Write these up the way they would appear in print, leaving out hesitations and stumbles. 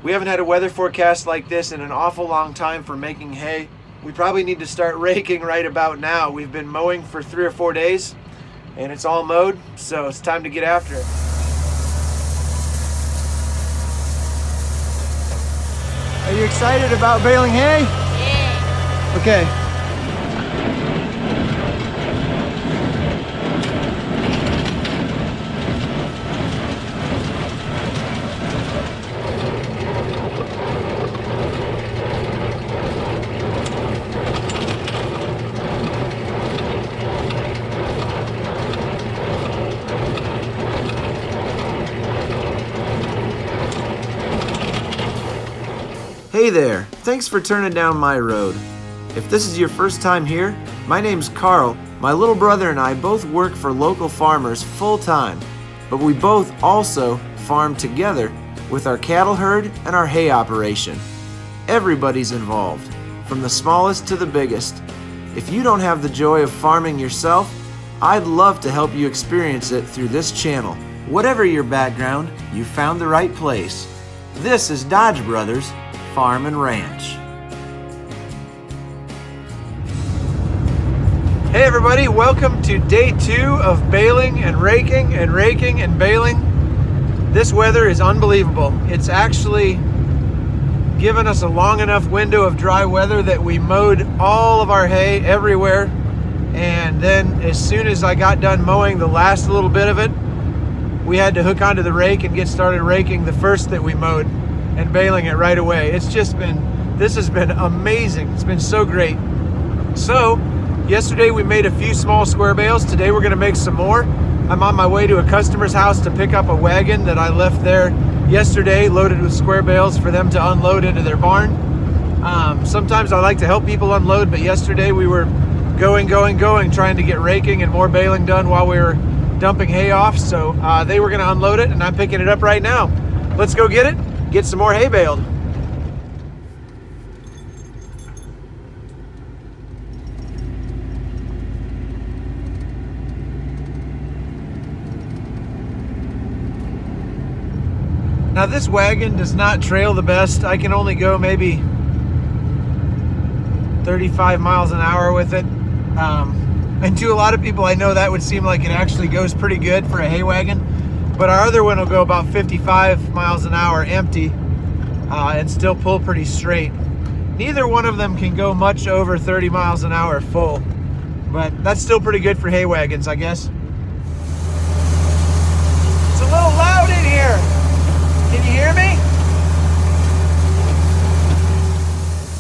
We haven't had a weather forecast like this in an awful long time for making hay. We probably need to start raking right about now. We've been mowing for 3 or 4 days and it's all mowed, so it's time to get after it. Are you excited about baling hay? Yeah. Okay. Hey there, thanks for turning down my road. If this is your first time here, my name's Carl. My little brother and I both work for local farmers full time, but we both also farm together with our cattle herd and our hay operation. Everybody's involved, from the smallest to the biggest. If you don't have the joy of farming yourself, I'd love to help you experience it through this channel. Whatever your background, you found the right place. This is Dodge Brothers Farm and Ranch. Hey everybody, welcome to day 2 of baling and raking and raking and baling. This weather is unbelievable. It's actually given us a long enough window of dry weather that we mowed all of our hay everywhere, and then as soon as I got done mowing the last little bit of it, we had to hook onto the rake and get started raking the first that we mowed and baling it right away. It's just been, this has been amazing. It's been so great. So yesterday we made a few small square bales. Today we're gonna make some more. I'm on my way to a customer's house to pick up a wagon that I left there yesterday loaded with square bales for them to unload into their barn. Sometimes I like to help people unload, but yesterday we were going, trying to get raking and more baling done while we were dumping hay off. So they were gonna unload it and I'm picking it up right now. Let's go get it. Get some more hay baled. Now this wagon does not trail the best. I can only go maybe 35 miles an hour with it. And to a lot of people I know that would seem like it actually goes pretty good for a hay wagon. But our other one will go about 55 miles an hour empty and still pull pretty straight. Neither one of them can go much over 30 miles an hour full, but that's still pretty good for hay wagons, I guess. It's a little loud in here. Can you hear me?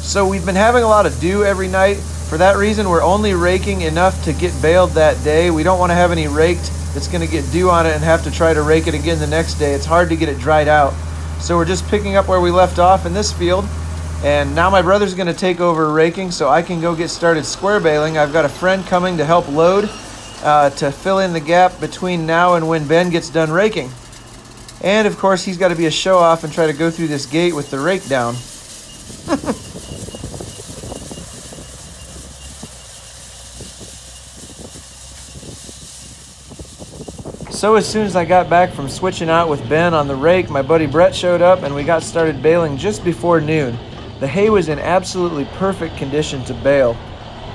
So we've been having a lot of dew every night. For that reason, we're only raking enough to get baled that day. We don't want to have any raked that's going to get dew on it and have to try to rake it again the next day. It's hard to get it dried out. So we're just picking up where we left off in this field. And now my brother's going to take over raking so I can go get started square baling. I've got a friend coming to help load to fill in the gap between now and when Ben gets done raking. And of course he's got to be a show off and try to go through this gate with the rake down. So as soon as I got back from switching out with Ben on the rake, my buddy Brett showed up and we got started baling just before noon. The hay was in absolutely perfect condition to bale.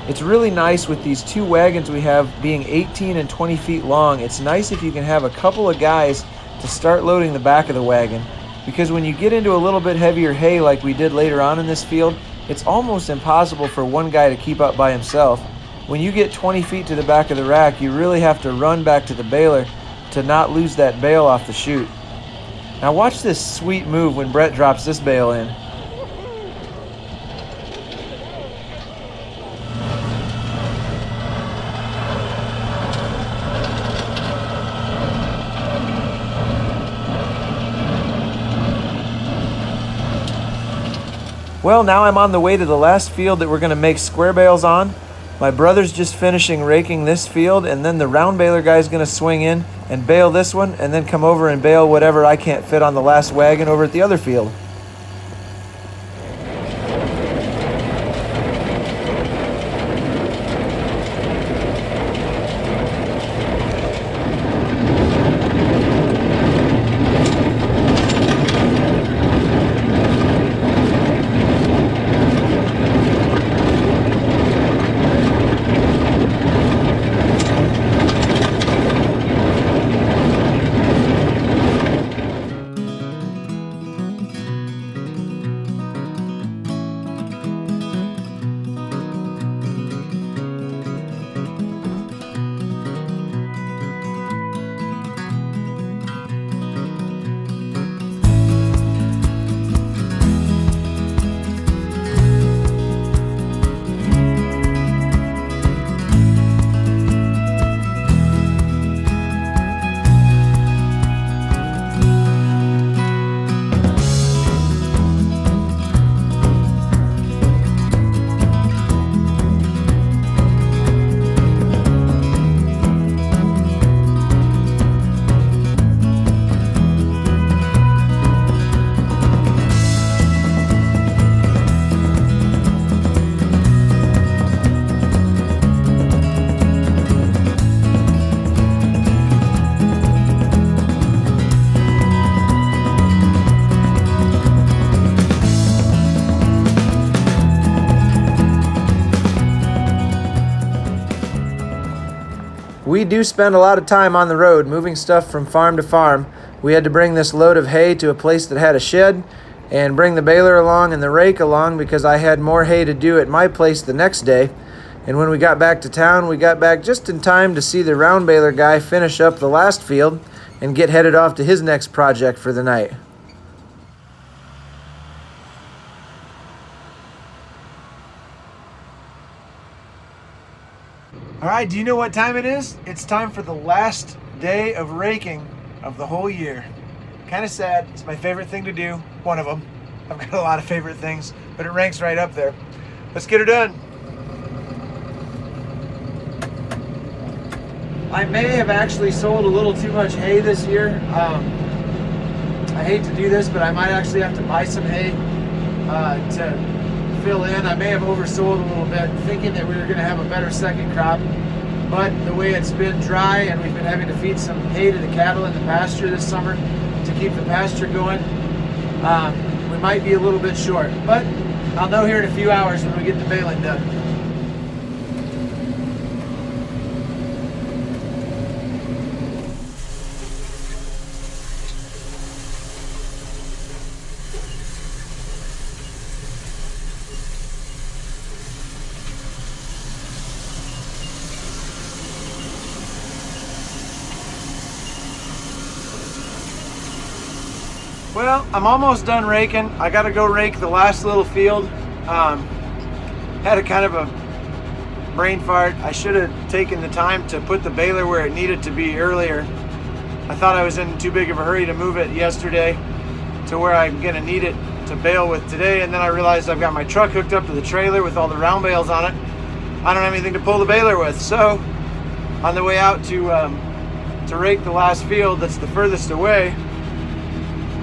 It's really nice with these 2 wagons we have being 18 and 20 feet long. It's nice if you can have a couple of guys to start loading the back of the wagon, because when you get into a little bit heavier hay like we did later on in this field, it's almost impossible for one guy to keep up by himself. When you get 20 feet to the back of the rack, you really have to run back to the baler to not lose that bale off the chute. Now watch this sweet move when Brett drops this bale in. Well, now I'm on the way to the last field that we're going to make square bales on. My brother's just finishing raking this field, and then the round baler guy's going to swing in and bale this one, and then come over and bale whatever I can't fit on the last wagon over at the other field. we do spend a lot of time on the road moving stuff from farm to farm. We had to bring this load of hay to a place that had a shed and bring the baler along and the rake along because I had more hay to do at my place the next day. And when we got back to town, we got back just in time to see the round baler guy finish up the last field and get headed off to his next project for the night. All right, do you know what time it is? It's time for the last day of raking of the whole year. Kind of sad. It's my favorite thing to do. One of them. I've got a lot of favorite things, but it ranks right up there. Let's get her done. I may have actually sold a little too much hay this year. I hate to do this, but I might actually have to buy some hay to fill in. I may have oversold a little bit, thinking that we were going to have a better second crop, but the way it's been dry and we've been having to feed some hay to the cattle in the pasture this summer to keep the pasture going, we might be a little bit short, but I'll know here in a few hours when we get the baling done. Well, I'm almost done raking. I got to go rake the last little field. Had a kind of a brain fart. I should have taken the time to put the baler where it needed to be earlier. I thought I was in too big of a hurry to move it yesterday to where I'm going to need it to bale with today, and then I realized I've got my truck hooked up to the trailer with all the round bales on it. I don't have anything to pull the baler with, so on the way out to rake the last field that's the furthest away,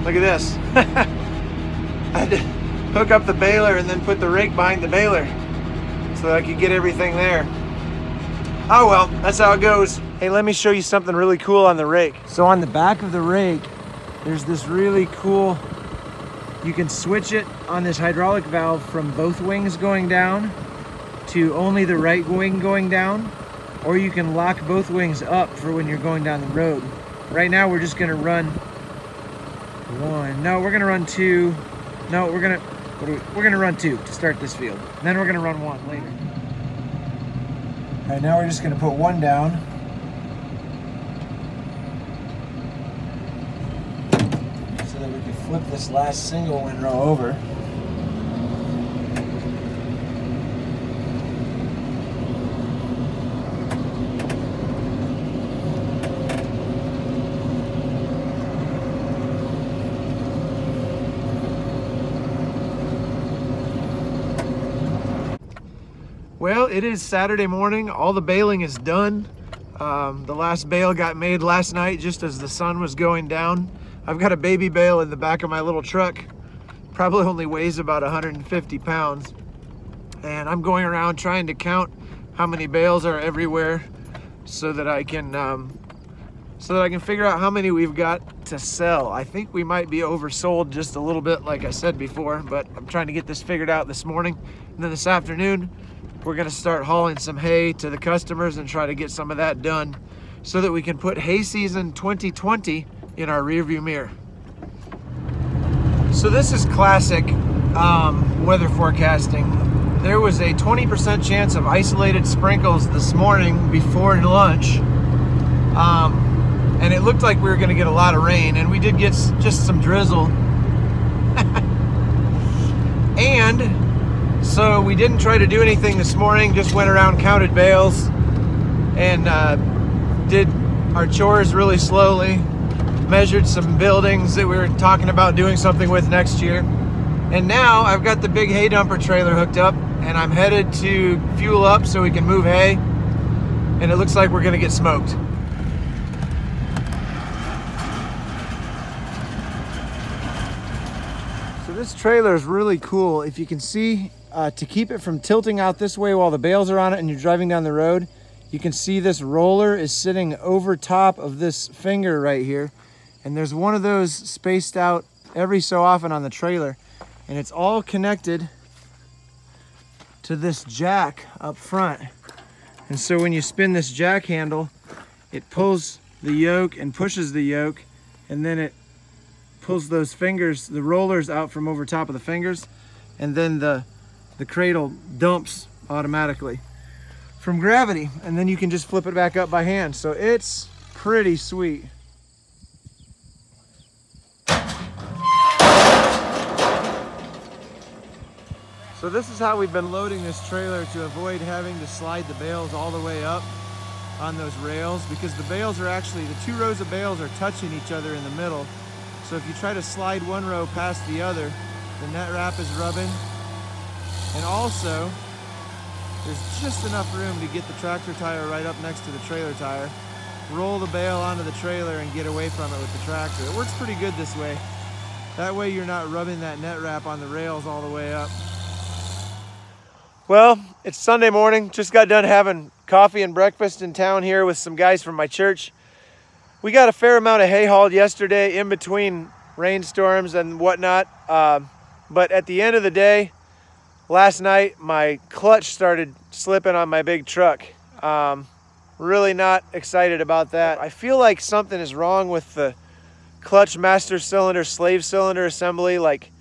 look at this. I had to hook up the baler and then put the rake behind the baler so that I could get everything there. Oh well, that's how it goes. Hey, let me show you something really cool on the rake. So on the back of the rake, there's this really cool, you can switch it on this hydraulic valve from both wings going down to only the right wing going down, or you can lock both wings up for when you're going down the road. Right now we're just gonna run one. No, we're gonna run two. No, we're gonna run two to start this field. And then we're gonna run one later. All right, now we're just gonna put one down. So that we can flip this last single windrow over. Well, it is Saturday morning. All the baling is done. The last bale got made last night just as the sun was going down. I've got a baby bale in the back of my little truck. Probably only weighs about 150 pounds. And I'm going around trying to count how many bales are everywhere so that I can figure out how many we've got to sell. I think we might be oversold just a little bit, like I said before, but I'm trying to get this figured out this morning. And then this afternoon, we're gonna start hauling some hay to the customers and try to get some of that done so that we can put hay season 2020 in our rearview mirror. So this is classic weather forecasting. There was a 20% chance of isolated sprinkles this morning before lunch. And it looked like we were gonna get a lot of rain, and we did get just some drizzle. And so we didn't try to do anything this morning, just went around, counted bales, and did our chores really slowly, measured some buildings that we were talking about doing something with next year. And now I've got the big hay dumper trailer hooked up, and I'm headed to fuel up so we can move hay, and it looks like we're gonna get smoked. So this trailer is really cool. If you can see, to keep it from tilting out this way while the bales are on it and you're driving down the road, you can see this roller is sitting over top of this finger right here. And there's one of those spaced out every so often on the trailer. And it's all connected to this jack up front. And so when you spin this jack handle, it pulls the yoke and pushes the yoke, and then it pulls those fingers, the rollers out from over top of the fingers, and then the cradle dumps automatically from gravity, and then you can just flip it back up by hand. So it's pretty sweet. So this is how we've been loading this trailer to avoid having to slide the bales all the way up on those rails, because the bales are actually, the two rows of bales are touching each other in the middle. So if you try to slide one row past the other, the net wrap is rubbing. And also, there's just enough room to get the tractor tire right up next to the trailer tire, roll the bale onto the trailer and get away from it with the tractor. It works pretty good this way. That way you're not rubbing that net wrap on the rails all the way up. Well, it's Sunday morning. Just got done having coffee and breakfast in town here with some guys from my church. We got a fair amount of hay hauled yesterday in between rainstorms and whatnot. But at the end of the day, last night, my clutch started slipping on my big truck. Really not excited about that. I feel like something is wrong with the clutch master cylinder, slave cylinder assembly. Like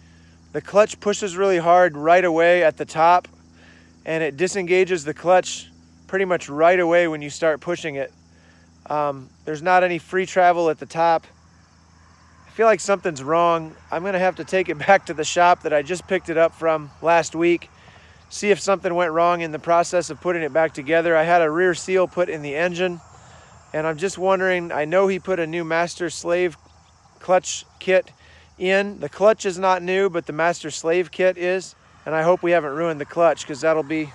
the clutch pushes really hard right away at the top, and it disengages the clutch pretty much right away when you start pushing it. There's not any free travel at the top. I feel like something's wrong. I'm gonna have to take it back to the shop that I just picked it up from last week, see if something went wrong in the process of putting it back together. I had a rear seal put in the engine, and I'm just wondering, I know he put a new master slave clutch kit in. The clutch is not new, but the master slave kit is, and I hope we haven't ruined the clutch, because that'll be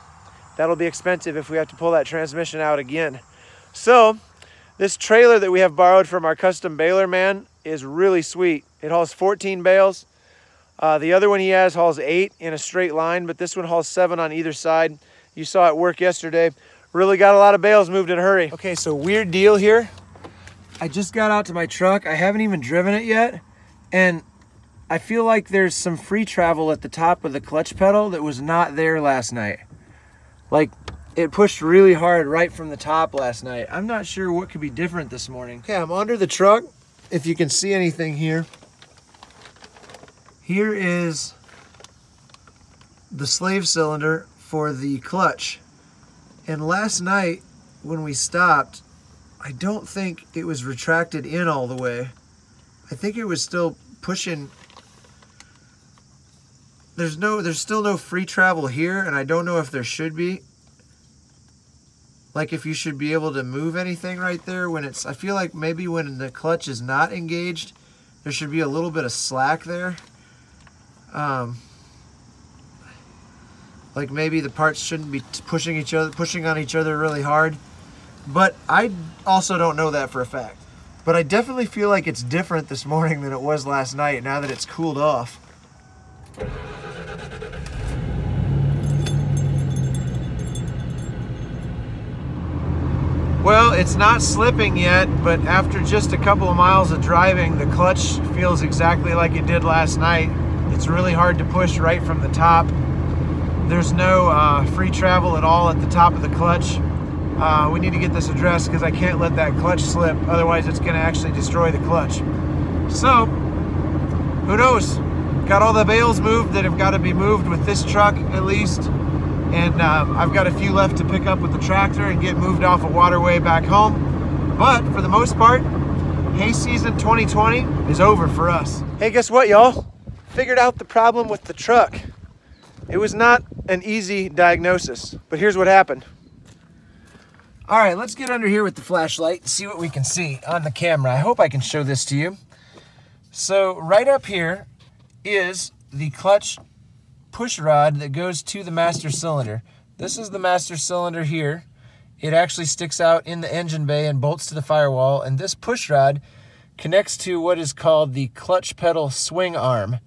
expensive if we have to pull that transmission out again. So this trailer that we have borrowed from our custom baler man is really sweet. It hauls 14 bales. The other one he has hauls 8 in a straight line, but this one hauls 7 on either side. You saw it work yesterday. Really got a lot of bales moved in a hurry. Okay, so weird deal here. I just got out to my truck. I haven't even driven it yet, and I feel like there's some free travel at the top of the clutch pedal that was not there last night. Like, it pushed really hard right from the top last night. I'm not sure what could be different this morning. Okay, I'm under the truck. If you can see anything here. Here is the slave cylinder for the clutch. And last night when we stopped, I don't think it was retracted in all the way. I think it was still pushing. There's still no free travel here, and I don't know if there should be. Like if you should be able to move anything right there when it's, I feel like maybe when the clutch is not engaged, there should be a little bit of slack there. Like maybe the parts shouldn't be pushing on each other really hard. But I also don't know that for a fact. But I definitely feel like it's different this morning than it was last night now that it's cooled off. Well, it's not slipping yet, but after just a couple of miles of driving, the clutch feels exactly like it did last night. It's really hard to push right from the top. There's no free travel at all at the top of the clutch. We need to get this addressed because I can't let that clutch slip, otherwise it's going to actually destroy the clutch. So, who knows? Got all the bales moved that have got to be moved with this truck at least. And I've got a few left to pick up with the tractor and get moved off a waterway back home. But for the most part, hay season 2020 is over for us. Hey, guess what, y'all? Figured out the problem with the truck. It was not an easy diagnosis, but here's what happened. All right, let's get under here with the flashlight and see what we can see on the camera. I hope I can show this to you. So right up here is the clutch push rod that goes to the master cylinder. This is the master cylinder here. It actually sticks out in the engine bay and bolts to the firewall, and this push rod connects to what is called the clutch pedal swing arm.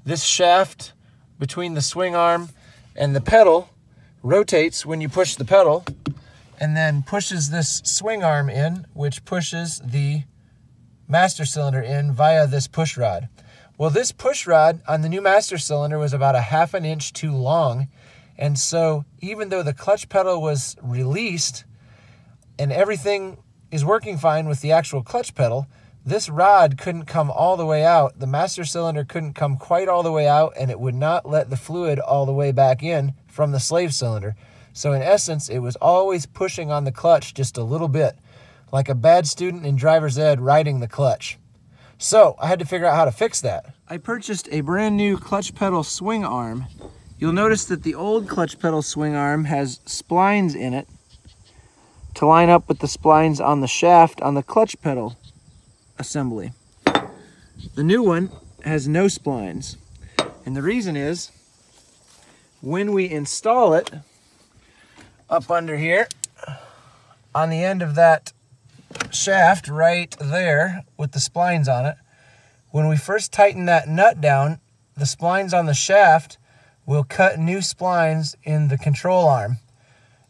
This shaft between the swing arm and the pedal rotates when you push the pedal, and then pushes this swing arm in, which pushes the master cylinder in via this push rod. Well, this push rod on the new master cylinder was about 1/2 inch too long, and so even though the clutch pedal was released and everything is working fine with the actual clutch pedal, this rod couldn't come all the way out. The master cylinder couldn't come quite all the way out, and it would not let the fluid all the way back in from the slave cylinder. So in essence, it was always pushing on the clutch just a little bit, like a bad student in driver's ed riding the clutch. So I had to figure out how to fix that. I purchased a brand new clutch pedal swing arm. You'll notice that the old clutch pedal swing arm has splines in it to line up with the splines on the shaft on the clutch pedal assembly. The new one has no splines. And the reason is, when we install it up under here, on the end of that shaft right there with the splines on it, when we first tighten that nut down, the splines on the shaft will cut new splines in the control arm,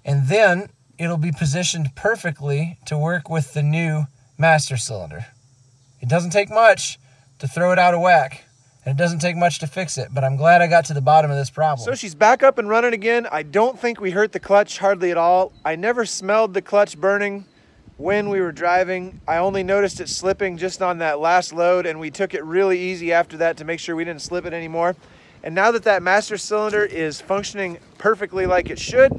and then it'll be positioned perfectly to work with the new master cylinder. It doesn't take much to throw it out of whack, and it doesn't take much to fix it, but I'm glad I got to the bottom of this problem. So she's back up and running again. I don't think we hurt the clutch hardly at all. I never smelled the clutch burning when we were driving. I only noticed it slipping just on that last load, and we took it really easy after that to make sure we didn't slip it anymore. And now that that master cylinder is functioning perfectly like it should,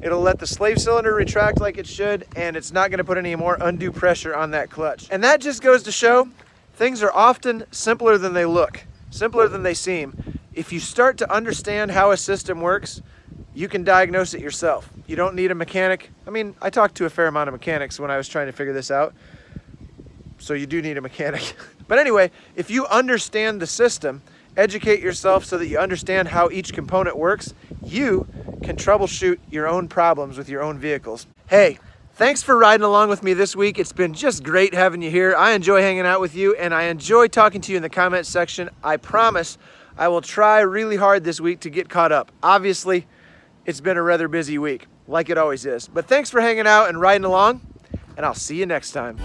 it'll let the slave cylinder retract like it should, and it's not gonna put any more undue pressure on that clutch. And that just goes to show things are often simpler than they look, simpler than they seem. If you start to understand how a system works, you can diagnose it yourself. You don't need a mechanic. I mean, I talked to a fair amount of mechanics when I was trying to figure this out, so you do need a mechanic. But anyway, if you understand the system, educate yourself so that you understand how each component works, you can troubleshoot your own problems with your own vehicles. Hey, thanks for riding along with me this week. It's been just great having you here. I enjoy hanging out with you, and I enjoy talking to you in the comment section. I promise I will try really hard this week to get caught up. Obviously, it's been a rather busy week, like it always is. But thanks for hanging out and riding along, and I'll see you next time.